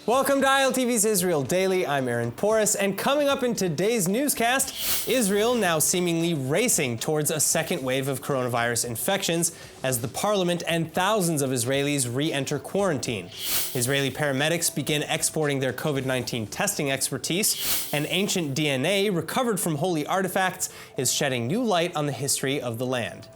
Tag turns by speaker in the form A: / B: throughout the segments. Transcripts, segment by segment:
A: Welcome to ILTV's Israel Daily. I'm Aaron Porras, and coming up in today's newscast, Israel now seemingly racing towards a second wave of coronavirus infections as the parliament and thousands of Israelis re-enter quarantine. Israeli paramedics begin exporting their COVID-19 testing expertise, and ancient DNA recovered from holy artifacts is shedding new light on the history of the land.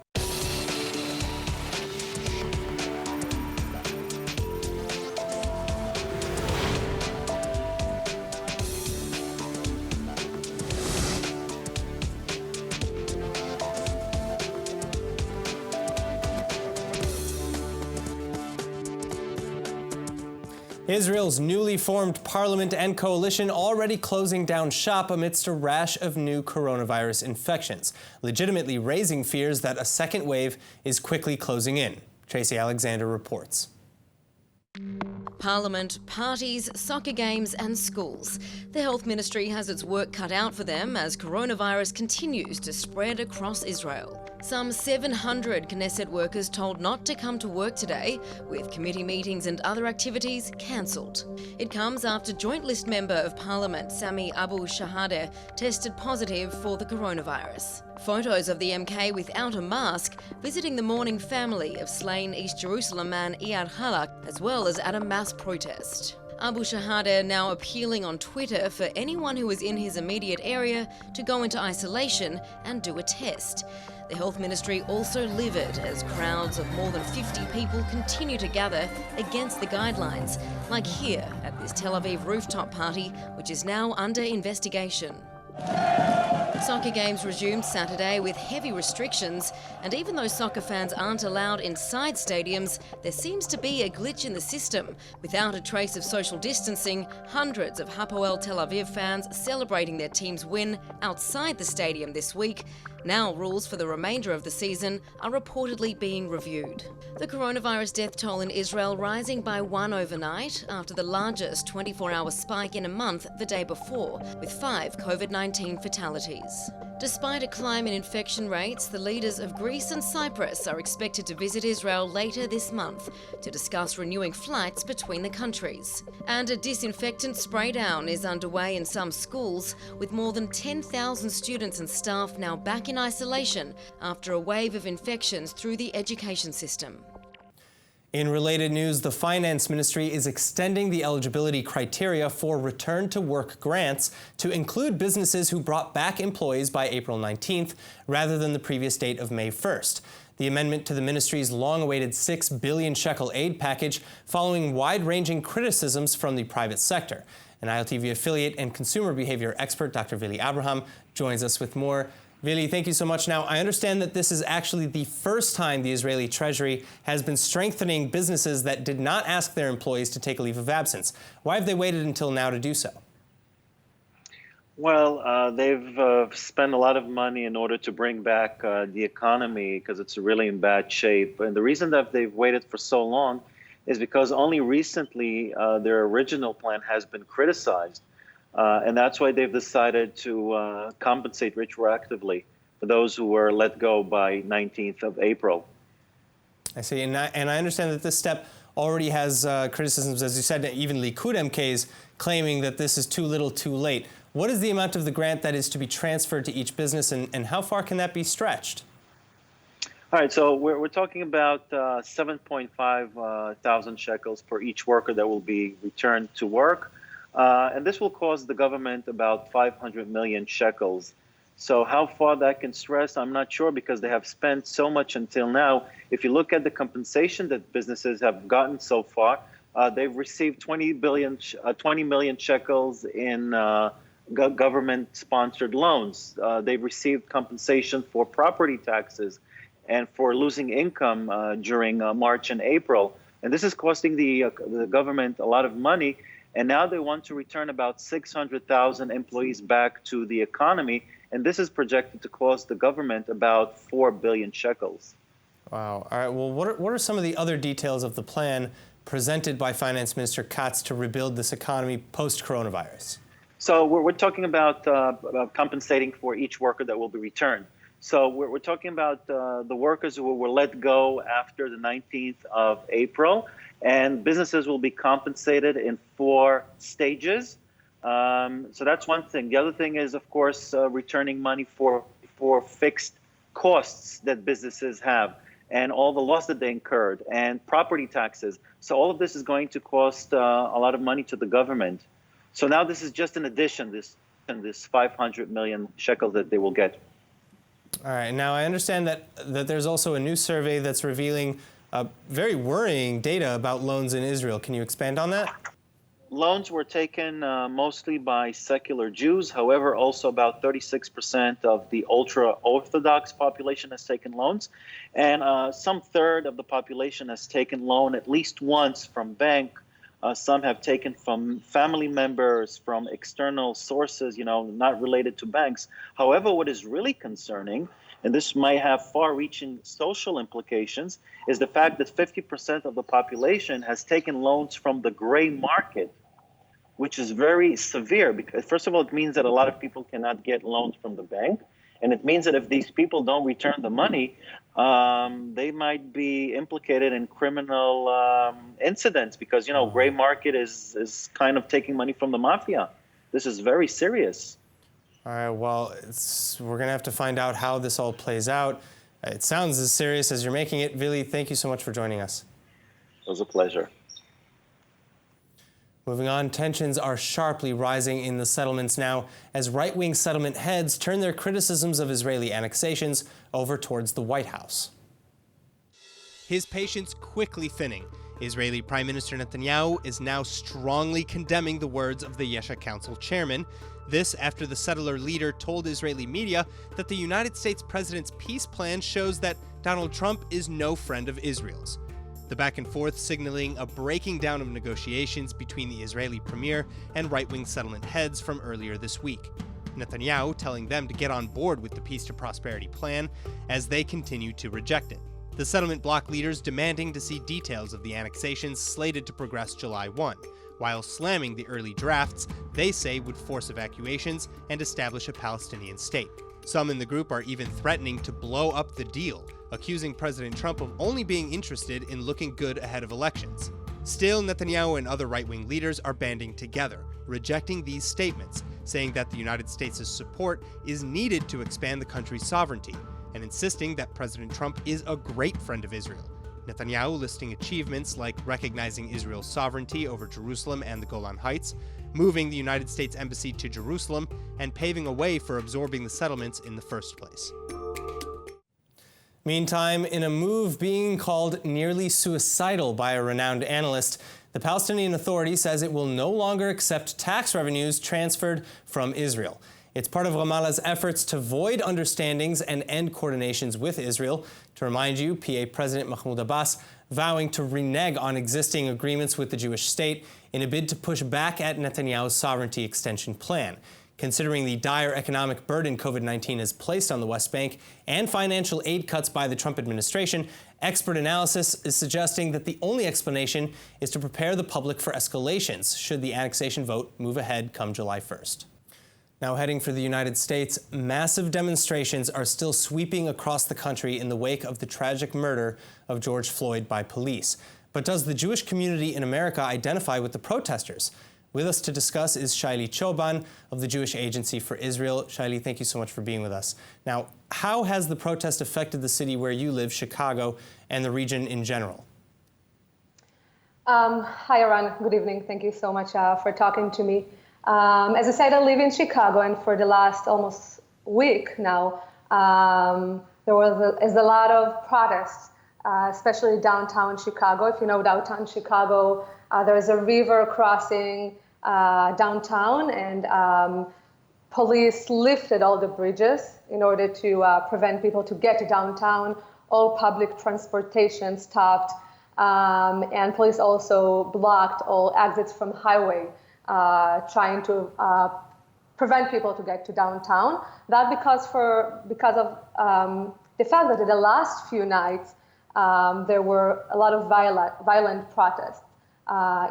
A: Israel's newly formed parliament and coalition already closing down shop amidst a rash of new coronavirus infections, legitimately raising fears that a second wave is quickly closing in. Tracy Alexander reports.
B: Parliament, parties, soccer games and schools. The Health Ministry has its work cut out for them as coronavirus continues to spread across Israel. Some 700 Knesset workers told not to come to work today, with committee meetings and other activities cancelled. It comes after Joint List Member of Parliament Sami Abu Shahadeh tested positive for the coronavirus. Photos of the MK without a mask visiting the mourning family of slain East Jerusalem man Iyad Halak, as well as at a mass protest. Abu Shahadeh now appealing on Twitter for anyone who is in his immediate area to go into isolation and do a test. The Health Ministry also livid as crowds of more than 50 people continue to gather against the guidelines, like here at this Tel Aviv rooftop party, which is now under investigation. Soccer games resumed Saturday with heavy restrictions, and even though soccer fans aren't allowed inside stadiums, there seems to be a glitch in the system. Without a trace of social distancing, hundreds of Hapoel Tel Aviv fans celebrating their team's win outside the stadium this week. Now rules for the remainder of the season are reportedly being reviewed. The coronavirus death toll in Israel rising by 1 overnight after the largest 24-hour spike in a month the day before, with 5 COVID-19 fatalities. Despite a climb in infection rates, the leaders of Greece and Cyprus are expected to visit Israel later this month to discuss renewing flights between the countries. And a disinfectant spray down is underway in some schools, with more than 10,000 students and staff now back in isolation after a wave of infections through the education system.
A: In related news, the Finance Ministry is extending the eligibility criteria for return-to-work grants to include businesses who brought back employees by April 19th, rather than the previous date of May 1st. The amendment to the ministry's long-awaited 6 billion shekel aid package following wide-ranging criticisms from the private sector. An ILTV affiliate and consumer behavior expert, Dr. Vili Abraham, joins us with more. Vili, thank you so much. Now, I understand that this is actually the first time the Israeli Treasury has been strengthening businesses that did not ask their employees to take a leave of absence. Why have they waited until now to do so?
C: Well, they've spent a lot of money in order to bring back the economy because it's really in bad shape. And the reason that they've waited for so long is because only recently their original plan has been criticized. And that's why they've decided to compensate retroactively for those who were let go by 19th of April.
A: I see. And I understand that this step already has criticisms, as you said, even Likud MKs claiming that this is too little too late. What is the amount of the grant that is to be transferred to each business, and how far can that be stretched?
C: All right, so we're talking about 7.5 thousand shekels per each worker that will be returned to work. And this will cost the government about 500 million shekels. So how far that can stretch, I'm not sure, because they have spent so much until now. If you look at the compensation that businesses have gotten so far, they've received 20 million shekels in government-sponsored loans. They've received compensation for property taxes and for losing income during March and April. And this is costing the government a lot of money. And now they want to return about 600,000 employees back to the economy. And this is projected to cost the government about 4 billion shekels.
A: Wow. All right. Well, what are some of the other details of the plan presented by Finance Minister Katz to rebuild this economy post-coronavirus?
C: So we're talking about compensating for each worker that will be returned. So we're talking about the workers who were let go after the 19th of April, and businesses will be compensated in 4 stages. So that's one thing. The other thing is, of course, returning money for fixed costs that businesses have and all the loss that they incurred and property taxes. So all of this is going to cost a lot of money to the government. So now this is just an addition, this 500 million shekels that they will get.
A: All right. Now, I understand that there's also a new survey that's revealing very worrying data about loans in Israel. Can you expand on that?
C: Loans were taken mostly by secular Jews. However, also about 36% of the ultra-Orthodox population has taken loans. And some third of the population has taken loan at least once from bank. Some have taken from family members, from external sources, not related to banks. However, what is really concerning, and this might have far-reaching social implications, is the fact that 50% of the population has taken loans from the gray market, which is very severe because, first of all, it means that a lot of people cannot get loans from the bank. And it means that if these people don't return the money, they might be implicated in criminal incidents because, gray market is kind of taking money from the mafia. This is very serious.
A: All right, well, we're going to have to find out how this all plays out. It sounds as serious as you're making it. Vili, thank you so much for joining us.
C: It was a pleasure.
A: Moving on, tensions are sharply rising in the settlements now as right-wing settlement heads turn their criticisms of Israeli annexations over towards the White House. His patience quickly thinning. Israeli Prime Minister Netanyahu is now strongly condemning the words of the Yesha Council chairman. This after the settler leader told Israeli media that the United States president's peace plan shows that Donald Trump is no friend of Israel's. The back and forth signaling a breaking down of negotiations between the Israeli premier and right-wing settlement heads from earlier this week. Netanyahu telling them to get on board with the Peace to Prosperity plan as they continue to reject it. The settlement bloc leaders demanding to see details of the annexations slated to progress July 1, while slamming the early drafts they say would force evacuations and establish a Palestinian state. Some in the group are even threatening to blow up the deal, accusing President Trump of only being interested in looking good ahead of elections. Still, Netanyahu and other right-wing leaders are banding together, rejecting these statements, saying that the United States' support is needed to expand the country's sovereignty, and insisting that President Trump is a great friend of Israel. Netanyahu listing achievements like recognizing Israel's sovereignty over Jerusalem and the Golan Heights, moving the United States Embassy to Jerusalem, and paving a way for absorbing the settlements in the first place. Meantime, in a move being called nearly suicidal by a renowned analyst, the Palestinian Authority says it will no longer accept tax revenues transferred from Israel. It's part of Ramallah's efforts to void understandings and end coordinations with Israel. To remind you, PA President Mahmoud Abbas vowing to renege on existing agreements with the Jewish state in a bid to push back at Netanyahu's sovereignty extension plan. Considering the dire economic burden COVID-19 has placed on the West Bank and financial aid cuts by the Trump administration, expert analysis is suggesting that the only explanation is to prepare the public for escalations should the annexation vote move ahead come July 1st. Now heading for the United States, massive demonstrations are still sweeping across the country in the wake of the tragic murder of George Floyd by police. But does the Jewish community in America identify with the protesters? With us to discuss is Shaili Choban of the Jewish Agency for Israel. Shaili, thank you so much for being with us. Now, how has the protest affected the city where you live, Chicago, and the region in general?
D: Hi, Aaron. Good evening. Thank you so much for talking to me. As I said, I live in Chicago, and for the last almost week now, there is a lot of protests, especially downtown Chicago. If you know downtown Chicago, there is a river crossing downtown, and police lifted all the bridges in order to prevent people to get to downtown. All public transportation stopped, and police also blocked all exits from highway, trying to prevent people to get to downtown. That because of the fact that in the last few nights there were a lot of violent protests.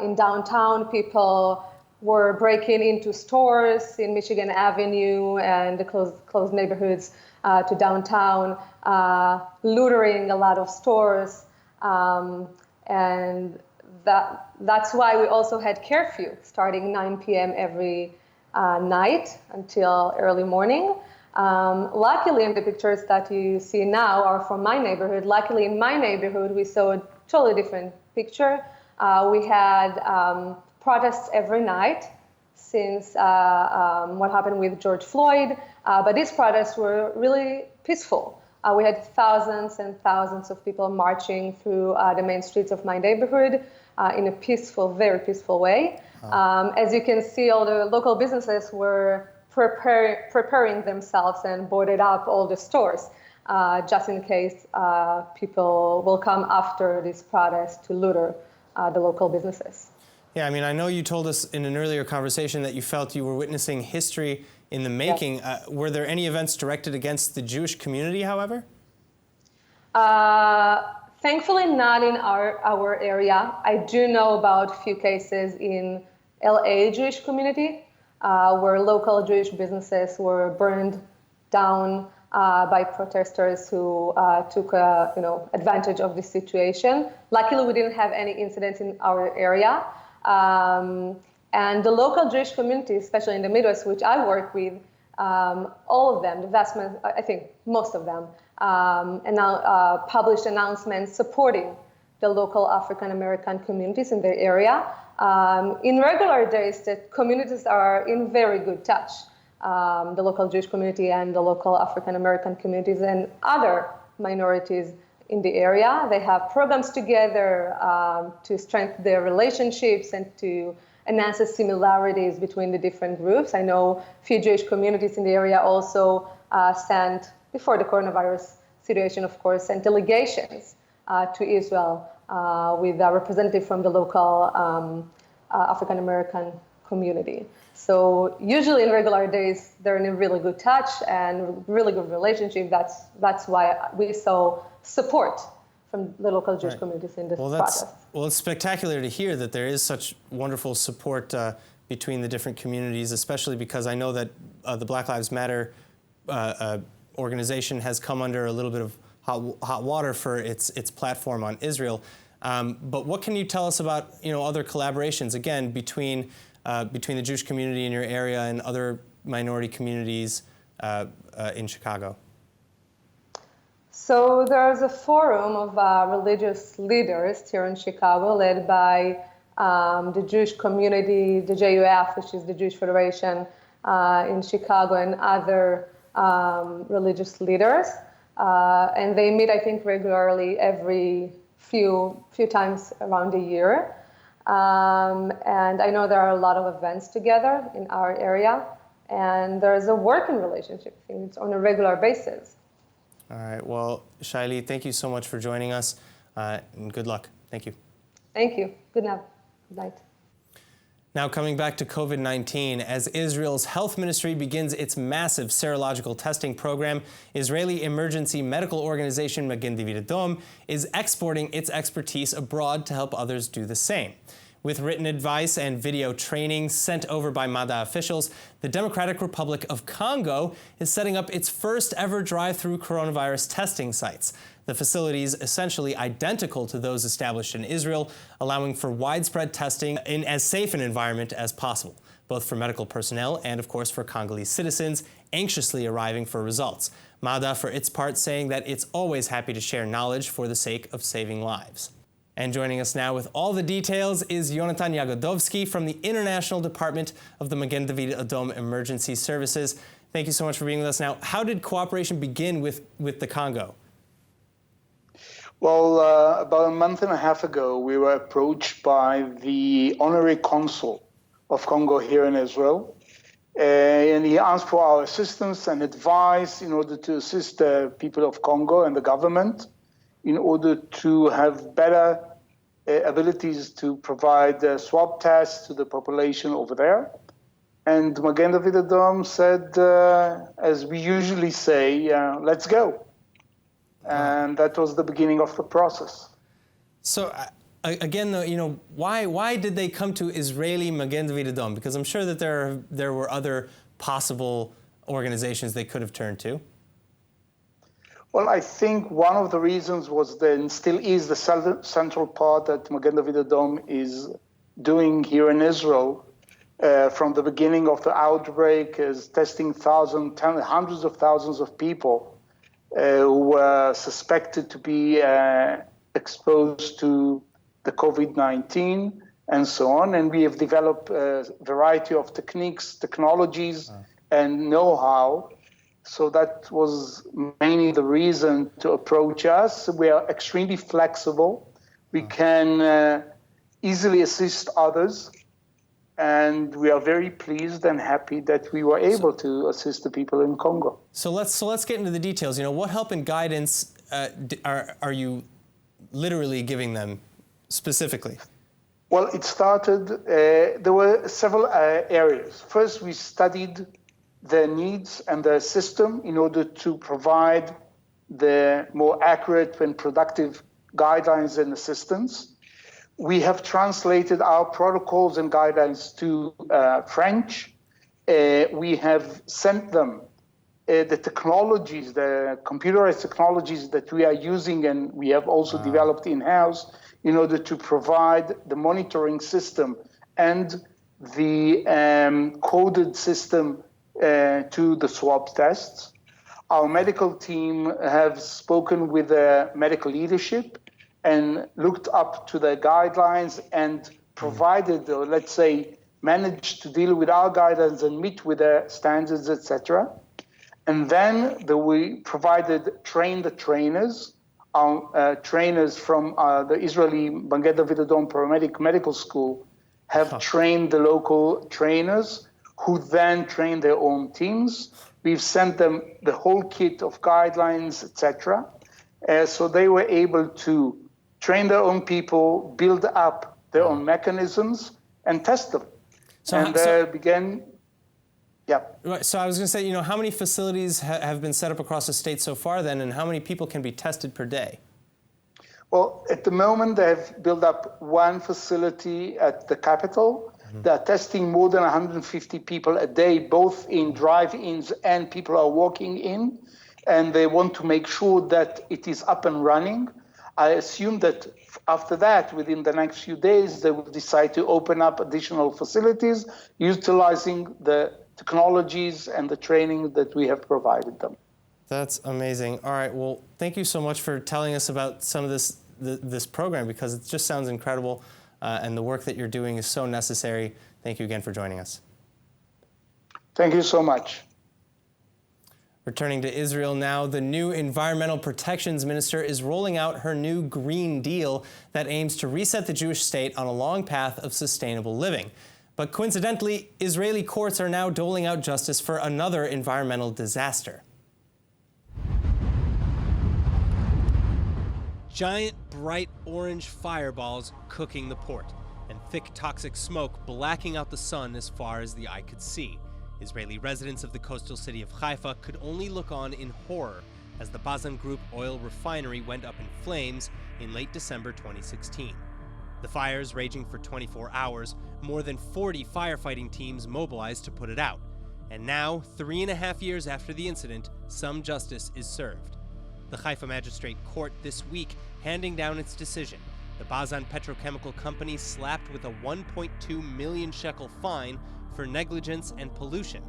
D: In downtown, people were breaking into stores in Michigan Avenue and the closed neighborhoods. to downtown, lootering a lot of stores, and that's why we also had curfew starting 9 p.m. every night until early morning. Luckily, in the pictures that you see now are from my neighborhood. Luckily, in my neighborhood, we saw a totally different picture. We had protests every night since what happened with George Floyd, but these protests were really peaceful. We had thousands and thousands of people marching through the main streets of my neighborhood in a peaceful, very peaceful way. As you can see, all the local businesses were preparing themselves and boarded up all the stores just in case people will come after this protest to loot the local businesses.
A: Yeah, I mean, I know you told us in an earlier conversation that you felt you were witnessing history in the making. Yes. Were there any events directed against the Jewish community, however?
D: Thankfully, not in our area. I do know about a few cases in LA Jewish community where local Jewish businesses were burned down by protesters who took advantage of this situation. Luckily, we didn't have any incidents in our area. And the local Jewish community, especially in the Midwest, which I work with, all of them, I think most of them, and now published announcements supporting the local African American communities in their area. In regular days, the communities are in very good touch. The local Jewish community and the local African American communities and other minorities in the area. They have programs together to strengthen their relationships and to enhance the similarities between the different groups. I know a few Jewish communities in the area also sent, before the coronavirus situation, of course, sent delegations to Israel with a representative from the local African American community. So usually in regular days, they're in a really good touch and really good relationship. That's why we saw support from the local Jewish communities in this process.
A: Well, it's spectacular to hear that there is such wonderful support between the different communities, especially because I know that the Black Lives Matter organization has come under a little bit of hot water for its platform on Israel. But what can you tell us about other collaborations, again, between the Jewish community in your area and other minority communities in Chicago?
D: So there's a forum of religious leaders here in Chicago led by the Jewish community, the JUF, which is the Jewish Federation in Chicago, and other religious leaders. And they meet, I think, regularly every few times around a year. And I know there are a lot of events together in our area, and there's a working relationship. I think it's on a regular basis.
A: All right. Well, Shaili, thank you so much for joining us, and good luck. Thank you.
D: Thank you. Good night.
A: Now, coming back to COVID-19, as Israel's health ministry begins its massive serological testing program, Israeli emergency medical organization Magen David Adom is exporting its expertise abroad to help others do the same. With written advice and video training sent over by MADA officials, the Democratic Republic of Congo is setting up its first ever drive-through coronavirus testing sites. The facilities essentially identical to those established in Israel, allowing for widespread testing in as safe an environment as possible, both for medical personnel and, of course, for Congolese citizens anxiously arriving for results. MADA, for its part, saying that it's always happy to share knowledge for the sake of saving lives. And joining us now with all the details is Yonatan Yagodovsky from the International Department of the Magen David Adom Emergency Services. Thank you so much for being with us. Now, how did cooperation begin with the Congo?
E: Well, about a month and a half ago, we were approached by the honorary consul of Congo here in Israel. And he asked for our assistance and advice in order to assist the people of Congo and the government in order to have better abilities to provide swab tests to the population over there. And Magen David Adom said, as we usually say, let's go. And that was the beginning of the process.
A: So again, though, why did they come to Israeli Magen David Adom? Because I'm sure that there were other possible organizations they could have turned to.
E: Well, I think one of the reasons was and still is the central part that Magen David Adom is doing here in Israel from the beginning of the outbreak, is testing hundreds of thousands of people who were suspected to be exposed to the COVID-19 and so on. And we have developed a variety of technologies, and know-how. So that was mainly the reason to approach us. We are extremely flexible. We can easily assist others. And we are very pleased and happy that we were able to assist the people in Congo.
A: So let's get into the details. What help and guidance are you literally giving them specifically?
E: Well, it started, there were several areas. First, we studied their needs and their system in order to provide the more accurate and productive guidelines and assistance. We have translated our protocols and guidelines to French. We have sent them the technologies, the computerized technologies that we are using and we have also developed in-house in order to provide the monitoring system and the coded system to the swab tests. Our medical team have spoken with the medical leadership and looked up to the guidelines and provided, or let's say, managed to deal with our guidelines and meet with the standards, etc. And then we trained the trainers, our trainers from the Israeli Magen David Adom Paramedic Medical School have trained the local trainers who then train their own teams. We've sent them the whole kit of guidelines, etc. So they were able to train their own people, build up their own mechanisms, and test them. Began. Yeah.
A: Right. So I was going to say, how many facilities have been set up across the state so far then, and how many people can be tested per day?
E: Well, at the moment, they have built up one facility at the capital. They are testing more than 150 people a day, both in drive-ins and people are walking in, and they want to make sure that it is up and running. I assume that after that, within the next few days, they will decide to open up additional facilities, utilizing the technologies and the training that we have provided them.
A: That's amazing. All right, well, thank you so much for telling us about some of this program, because it just sounds incredible, and the work that you're doing is so necessary. Thank you again for joining us.
E: Thank you so much.
A: Returning to Israel now, the new Environmental Protections Minister is rolling out her new Green Deal that aims to reset the Jewish state on a long path of sustainable living. But coincidentally, Israeli courts are now doling out justice for another environmental disaster. Giant, bright orange fireballs cooking the port, and thick toxic smoke blacking out the sun as far as the eye could see. Israeli residents of the coastal city of Haifa could only look on in horror as the Bazan Group oil refinery went up in flames in late December 2016. The fires raging for 24 hours, more than 40 firefighting teams mobilized to put it out. And now, 3.5 years after the incident, some justice is served. The Haifa Magistrate Court this week handing down its decision. The Bazan Petrochemical Company slapped with a 1.2 million shekel fine for negligence and pollution.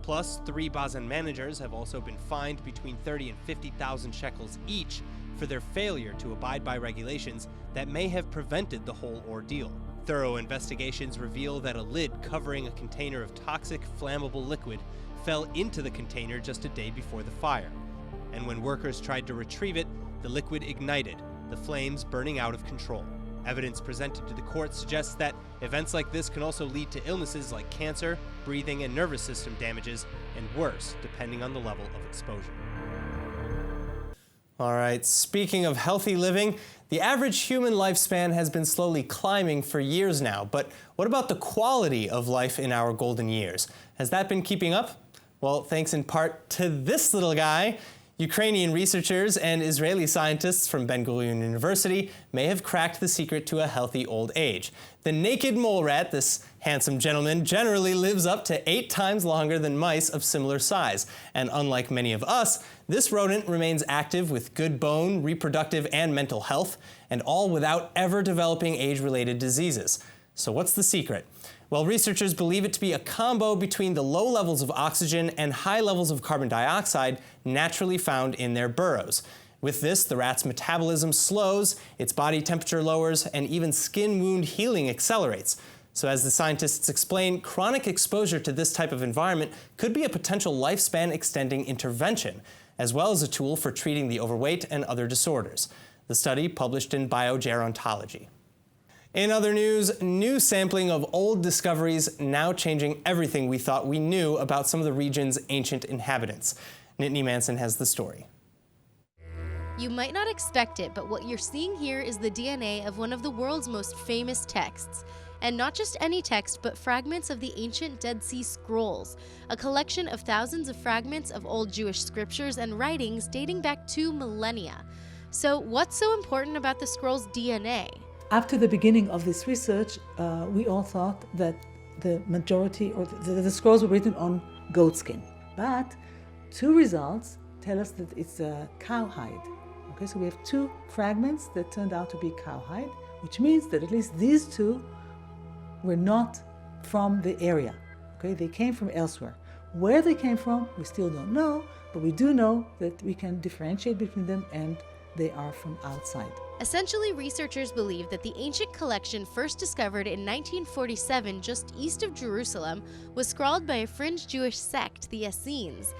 A: Plus, 3 Bazan managers have also been fined between 30 and 50,000 shekels each for their failure to abide by regulations that may have prevented the whole ordeal. Thorough investigations reveal that a lid covering a container of toxic, flammable liquid fell into the container just a day before the fire. And when workers tried to retrieve it, the liquid ignited, the flames burning out of control. Evidence presented to the court suggests that events like this can also lead to illnesses like cancer, breathing and nervous system damages, and worse, depending on the level of exposure. All right, speaking of healthy living, the average human lifespan has been slowly climbing for years now. But what about the quality of life in our golden years? Has that been keeping up? Well, thanks in part to this little guy. Ukrainian researchers and Israeli scientists from Ben Gurion University may have cracked the secret to a healthy old age. The naked molerat, this handsome gentleman, generally lives up to 8 times longer than mice of similar size. And unlike many of us, this rodent remains active with good bone, reproductive, and mental health, and all without ever developing age-related diseases. So what's the secret? Well, researchers believe it to be a combo between the low levels of oxygen and high levels of carbon dioxide naturally found in their burrows. With this, the rat's metabolism slows, its body temperature lowers, and even skin wound healing accelerates. So as the scientists explain, chronic exposure to this type of environment could be a potential lifespan extending intervention, as well as a tool for treating the overweight and other disorders. The study published in Biogerontology. In other news, new sampling of old discoveries now changing everything we thought we knew about some of the region's ancient inhabitants. Nittany Manson has the story.
F: You might not expect it, but what you're seeing here is the DNA of one of the world's most famous texts. And not just any text, but fragments of the ancient Dead Sea Scrolls, a collection of thousands of fragments of old Jewish scriptures and writings dating back 2 millennia. So what's so important about the scrolls' DNA?
G: After the beginning of this research, we all thought that the majority, or the scrolls were written on goat skin. But 2 results tell us that it's a cowhide. Okay, so we have 2 fragments that turned out to be cowhide, which means that at least these 2 were not from the area. Okay, they came from elsewhere. Where they came from, we still don't know, but we do know that we can differentiate between them and they are from outside.
F: Essentially, researchers believe that the ancient collection first discovered in 1947 just east of Jerusalem was scrawled by a fringe Jewish sect, the Essenes.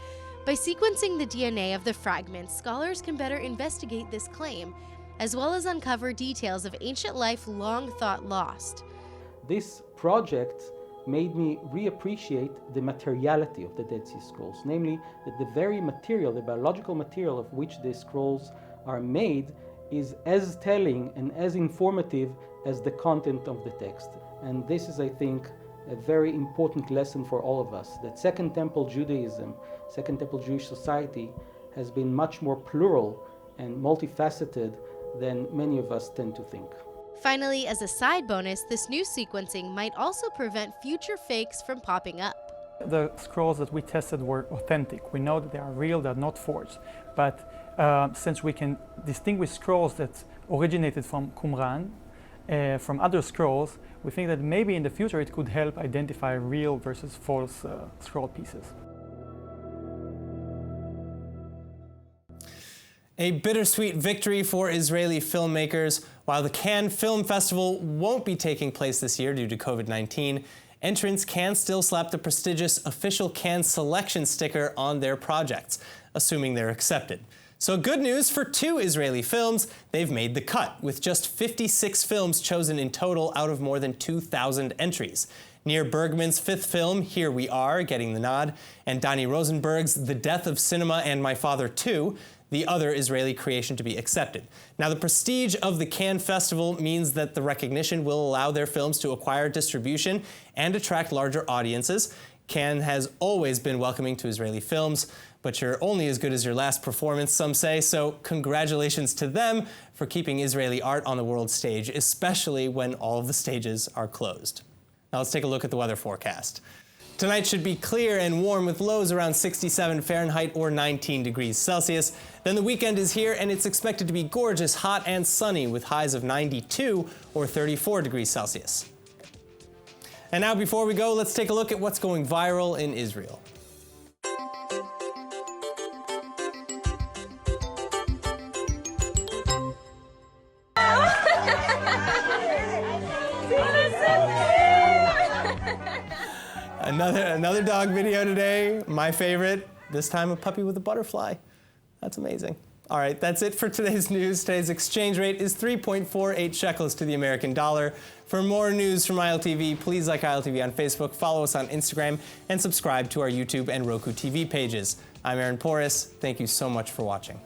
F: By sequencing the DNA of the fragments, scholars can better investigate this claim, as well as uncover details of ancient life long thought lost.
H: This project made me reappreciate the materiality of the Dead Sea Scrolls, namely that the very material, the biological material of which the scrolls are made is as telling and as informative as the content of the text. And this is, I think, a very important lesson for all of us, that Second Temple Judaism, Second Temple Jewish society has been much more plural and multifaceted than many of us tend to think.
F: Finally, as a side bonus, this new sequencing might also prevent future fakes from popping up.
I: The scrolls that we tested were authentic. We know that they are real, they're not forged. But since we can distinguish scrolls that originated from Qumran from other scrolls, we think that maybe in the future it could help identify real versus false scroll pieces.
A: A bittersweet victory for Israeli filmmakers. While the Cannes Film Festival won't be taking place this year due to COVID-19, entrants can still slap the prestigious official Cannes selection sticker on their projects, assuming they're accepted. So good news for 2 Israeli films. They've made the cut, with just 56 films chosen in total out of more than 2,000 entries. Nir Bergman's 5th film, Here We Are, getting the nod, and Danny Rosenberg's The Death of Cinema and My Father 2, the other Israeli creation to be accepted. Now, the prestige of the Cannes Festival means that the recognition will allow their films to acquire distribution and attract larger audiences. Cannes has always been welcoming to Israeli films, but you're only as good as your last performance, some say, so congratulations to them for keeping Israeli art on the world stage, especially when all of the stages are closed. Now let's take a look at the weather forecast. Tonight should be clear and warm with lows around 67 Fahrenheit or 19 degrees Celsius. Then the weekend is here and it's expected to be gorgeous, hot and sunny with highs of 92 or 34 degrees Celsius. And now before we go, let's take a look at what's going viral in Israel. Another dog video today, my favorite, this time a puppy with a butterfly. That's amazing. All right, that's it for today's news. Today's exchange rate is 3.48 shekels to the American dollar. For more news from ILTV, please like ILTV on Facebook, follow us on Instagram, and subscribe to our YouTube and Roku TV pages. I'm Aaron Porras. Thank you so much for watching.